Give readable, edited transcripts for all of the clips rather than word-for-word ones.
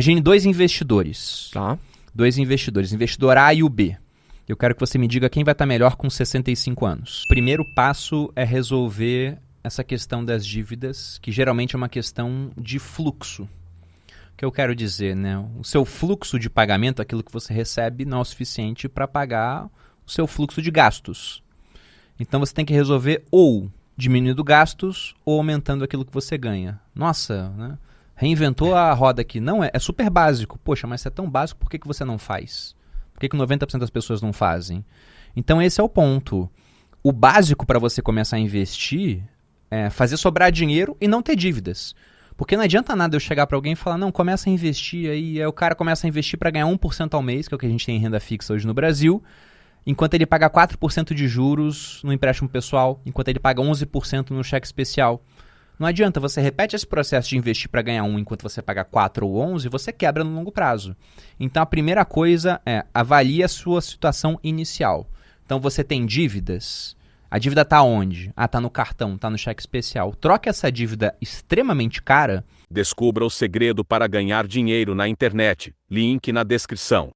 Imagine dois investidores. Tá. Dois investidores, investidor A e o B. Eu quero que você me diga quem vai estar melhor com 65 anos. O primeiro passo é resolver essa questão das dívidas, que geralmente é uma questão de fluxo. O que eu quero dizer, né? O seu fluxo de pagamento, aquilo que você recebe, não é o suficiente para pagar o seu fluxo de gastos. Então você tem que resolver ou diminuindo gastos ou aumentando aquilo que você ganha. Nossa, né? Reinventou a roda aqui. Não, é super básico. Poxa, mas se é tão básico, por que você não faz? Por que 90% das pessoas não fazem? Então esse é o ponto. O básico para você começar a investir é fazer sobrar dinheiro e não ter dívidas. Porque não adianta nada eu chegar para alguém e falar, não, começa a investir aí o cara começa a investir para ganhar 1% ao mês, que é o que a gente tem em renda fixa hoje no Brasil, enquanto ele paga 4% de juros no empréstimo pessoal, enquanto ele paga 11% no cheque especial. Não adianta, você repete esse processo de investir para ganhar 1 enquanto você paga 4 ou 11, você quebra no longo prazo. Então a primeira coisa é avalie a sua situação inicial. Então você tem dívidas. A dívida está onde? Ah, está no cartão, está no cheque especial. Troque essa dívida extremamente cara. Descubra o segredo para ganhar dinheiro na internet. Link na descrição.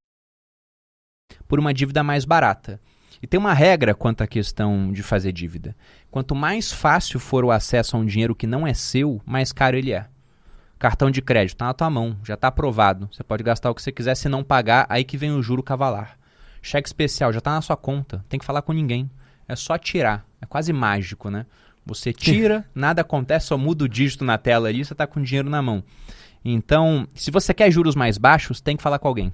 Por uma dívida mais barata. E tem uma regra quanto à questão de fazer dívida. Quanto mais fácil for o acesso a um dinheiro que não é seu, mais caro ele é. Cartão de crédito está na tua mão, já está aprovado. Você pode gastar o que você quiser, se não pagar, aí que vem o juro cavalar. Cheque especial já está na sua conta, tem que falar com ninguém. É só tirar. É quase mágico, né? Você tira, nada acontece, só muda o dígito na tela ali, você está com o dinheiro na mão. Então, se você quer juros mais baixos, tem que falar com alguém.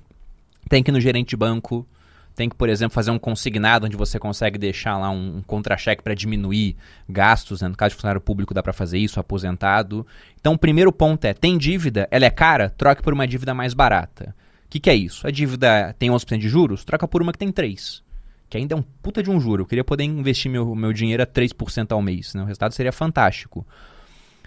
Tem que ir no gerente de banco, tem que, por exemplo, fazer um consignado onde você consegue deixar lá um contra-cheque para diminuir gastos, né? No caso de funcionário público dá para fazer isso, aposentado. Então, o primeiro ponto é, tem dívida, ela é cara, troque por uma dívida mais barata. O que é isso? A dívida tem 11% de juros, troca por uma que tem 3%. Que ainda é um puta de um juro. Eu queria poder investir meu dinheiro a 3% ao mês, né? O resultado seria fantástico.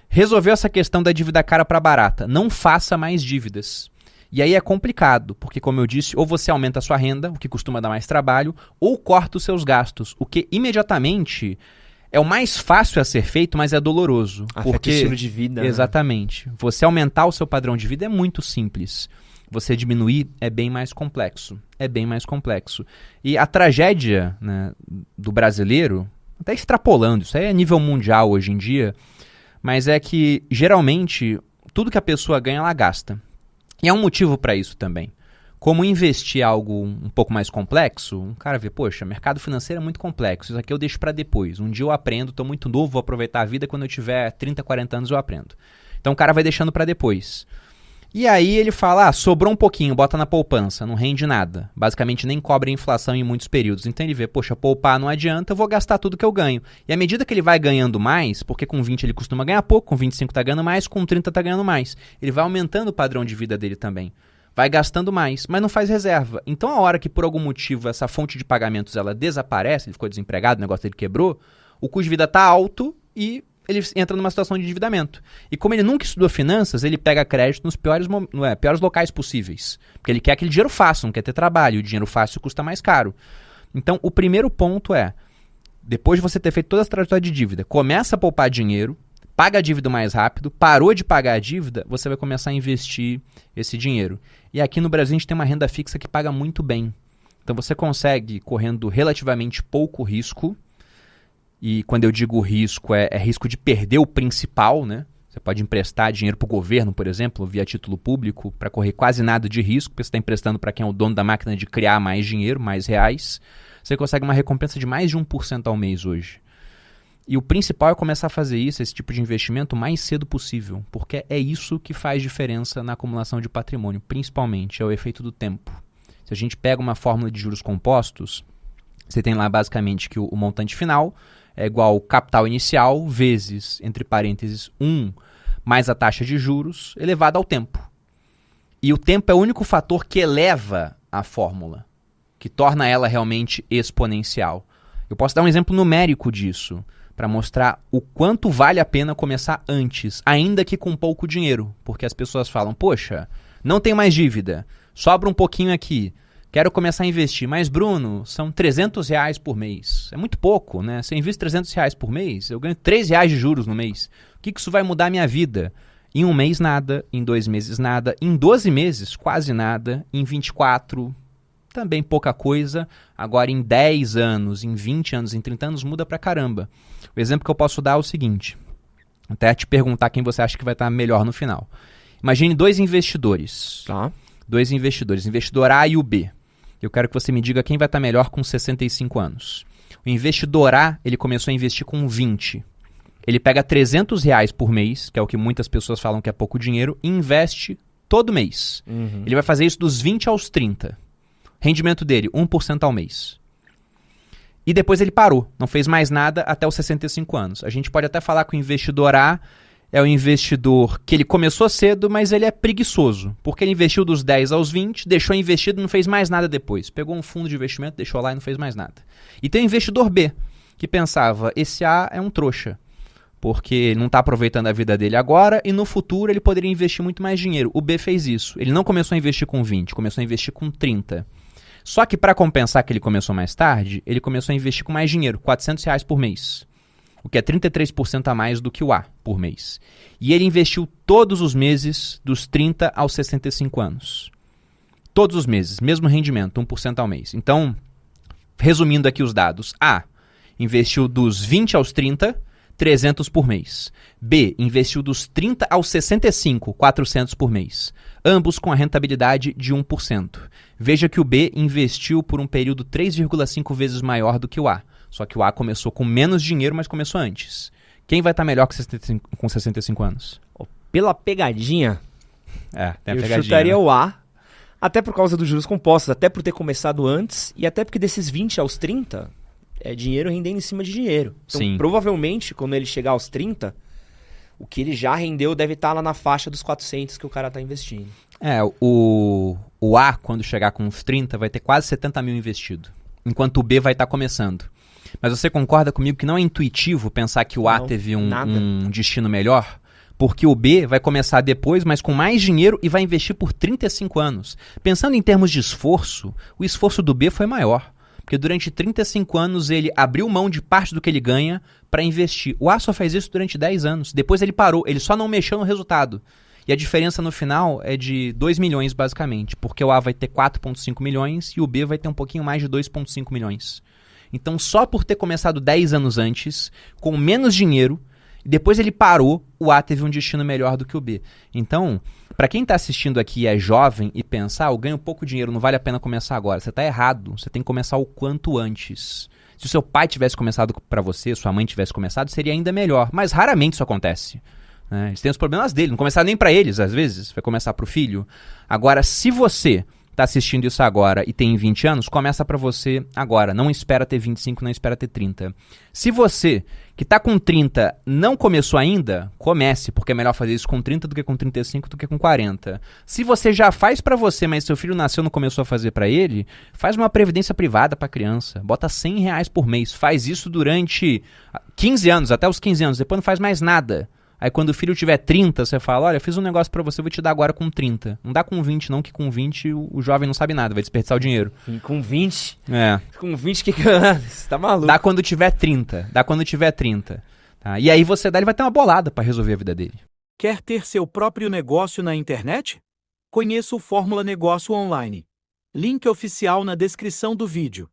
Resolveu essa questão da dívida cara para barata. Não faça mais dívidas. E aí é complicado, porque como eu disse, ou você aumenta a sua renda, o que costuma dar mais trabalho, ou corta os seus gastos, o que imediatamente é o mais fácil a ser feito, mas é doloroso. Afeta o estilo de vida. Né? Exatamente. Você aumentar o seu padrão de vida é muito simples. Você diminuir é bem mais complexo. É bem mais complexo. E a tragédia, né, do brasileiro, até extrapolando, isso aí é nível mundial hoje em dia, mas é que, geralmente, tudo que a pessoa ganha, ela gasta. E há um motivo para isso também. Como investir algo um pouco mais complexo, um cara vê, poxa, mercado financeiro é muito complexo, isso aqui eu deixo para depois. Um dia eu aprendo, estou muito novo, vou aproveitar a vida, quando eu tiver 30, 40 anos eu aprendo. Então o cara vai deixando para depois. E aí ele fala, sobrou um pouquinho, bota na poupança, não rende nada. Basicamente nem cobre a inflação em muitos períodos. Então ele vê, poxa, poupar não adianta, eu vou gastar tudo que eu ganho. E à medida que ele vai ganhando mais, porque com 20 ele costuma ganhar pouco, com 25 tá ganhando mais, com 30 tá ganhando mais. Ele vai aumentando o padrão de vida dele também. Vai gastando mais, mas não faz reserva. Então a hora que por algum motivo essa fonte de pagamentos ela desaparece, ele ficou desempregado, o negócio dele quebrou, o custo de vida tá alto e ele entra numa situação de endividamento. E como ele nunca estudou finanças, ele pega crédito nos piores locais possíveis. Porque ele quer aquele dinheiro fácil, não quer ter trabalho. E o dinheiro fácil custa mais caro. Então, o primeiro ponto é, depois de você ter feito toda essa trajetória de dívida, começa a poupar dinheiro, paga a dívida mais rápido, parou de pagar a dívida, você vai começar a investir esse dinheiro. E aqui no Brasil a gente tem uma renda fixa que paga muito bem. Então você consegue, correndo relativamente pouco risco, e quando eu digo risco, é risco de perder o principal, né? Você pode emprestar dinheiro para o governo, por exemplo, via título público, para correr quase nada de risco, porque você está emprestando para quem é o dono da máquina de criar mais dinheiro, mais reais. Você consegue uma recompensa de mais de 1% ao mês hoje. E o principal é começar a fazer isso, esse tipo de investimento, o mais cedo possível, porque é isso que faz diferença na acumulação de patrimônio, principalmente, é o efeito do tempo. Se a gente pega uma fórmula de juros compostos, você tem lá basicamente que o montante final é igual ao capital inicial vezes, entre parênteses, 1 mais a taxa de juros elevada ao tempo. E o tempo é o único fator que eleva a fórmula, que torna ela realmente exponencial. Eu posso dar um exemplo numérico disso, para mostrar o quanto vale a pena começar antes, ainda que com pouco dinheiro. Porque as pessoas falam, poxa, não tenho mais dívida, sobra um pouquinho aqui. Quero começar a investir, mas Bruno, são R$300 por mês. É muito pouco, né? Se eu invisto R$300 por mês, eu ganho R$3 de juros no mês. O que isso vai mudar a minha vida? Em um mês, nada. Em 2 meses, nada. Em 12 meses, quase nada. Em 24, também pouca coisa. Agora, em 10 anos, em 20 anos, em 30 anos, muda pra caramba. O exemplo que eu posso dar é o seguinte. Até te perguntar quem você acha que vai estar melhor no final. Imagine 2 investidores. Tá. 2 investidores. Investidor A e o B. Eu quero que você me diga quem vai estar melhor com 65 anos. O investidor A, ele começou a investir com 20. Ele pega R$300 por mês, que é o que muitas pessoas falam que é pouco dinheiro, e investe todo mês. Ele vai fazer isso dos 20 aos 30. Rendimento dele, 1% ao mês. E depois ele parou, não fez mais nada até os 65 anos. A gente pode até falar que o investidor A é o investidor que ele começou cedo, mas ele é preguiçoso. Porque ele investiu dos 10 aos 20, deixou investido e não fez mais nada depois. Pegou um fundo de investimento, deixou lá e não fez mais nada. E tem o investidor B, que pensava, esse A é um trouxa. Porque ele não está aproveitando a vida dele agora e no futuro ele poderia investir muito mais dinheiro. O B fez isso. Ele não começou a investir com 20, começou a investir com 30. Só que para compensar que ele começou mais tarde, ele começou a investir com mais dinheiro, R$400 por mês. O que é 33% a mais do que o A por mês. E ele investiu todos os meses dos 30 aos 65 anos. Todos os meses, mesmo rendimento, 1% ao mês. Então, resumindo aqui os dados. A, investiu dos 20 aos 30, 300 por mês. B, investiu dos 30 aos 65, 400 por mês. Ambos com a rentabilidade de 1%. Veja que o B investiu por um período 3,5 vezes maior do que o A. Só que o A começou com menos dinheiro, mas começou antes. Quem vai estar melhor com 65 anos? Pela pegadinha, Tem a eu pegadinha, chutaria né? o A, até por causa dos juros compostos, até por ter começado antes, e até porque desses 20 aos 30, é dinheiro rendendo em cima de dinheiro. Então, Sim. provavelmente, quando ele chegar aos 30, o que ele já rendeu deve estar lá na faixa dos 400 que o cara está investindo. O A, quando chegar com uns 30, vai ter quase 70 mil investido. Enquanto o B vai estar começando. Mas você concorda comigo que não é intuitivo pensar que o A Não, teve nada. um destino melhor? Porque o B vai começar depois, mas com mais dinheiro e vai investir por 35 anos. Pensando em termos de esforço, o esforço do B foi maior. Porque durante 35 anos ele abriu mão de parte do que ele ganha para investir. O A só fez isso durante 10 anos. Depois ele parou, ele só não mexeu no resultado. E a diferença no final é de 2 milhões, basicamente. Porque o A vai ter 4,5 milhões e o B vai ter um pouquinho mais de 2,5 milhões. Então, só por ter começado 10 anos antes, com menos dinheiro, e depois ele parou, o A teve um destino melhor do que o B. Então, para quem está assistindo aqui e é jovem e pensar, eu ganho pouco dinheiro, não vale a pena começar agora. Você está errado, você tem que começar o quanto antes. Se o seu pai tivesse começado para você, sua mãe tivesse começado, seria ainda melhor. Mas raramente isso acontece. Né? Eles têm os problemas deles, não começar nem para eles, às vezes, vai começar para o filho. Agora, se você está assistindo isso agora e tem 20 anos, começa para você agora. Não espera ter 25, não espera ter 30. Se você, que está com 30, não começou ainda, comece, porque é melhor fazer isso com 30 do que com 35 do que com 40. Se você já faz para você, mas seu filho nasceu e não começou a fazer para ele, faz uma previdência privada para a criança. Bota R$100 por mês. Faz isso durante 15 anos, até os 15 anos. Depois não faz mais nada. Aí quando o filho tiver 30, você fala, olha, eu fiz um negócio pra você, vou te dar agora com 30. Não dá com 20 não, que com 20 o jovem não sabe nada, vai desperdiçar o dinheiro. E com 20? É. Com 20 você tá maluco. Dá quando tiver 30. Dá quando tiver 30. Tá? E aí você dá, ele vai ter uma bolada pra resolver a vida dele. Quer ter seu próprio negócio na internet? Conheça o Fórmula Negócio Online. Link oficial na descrição do vídeo.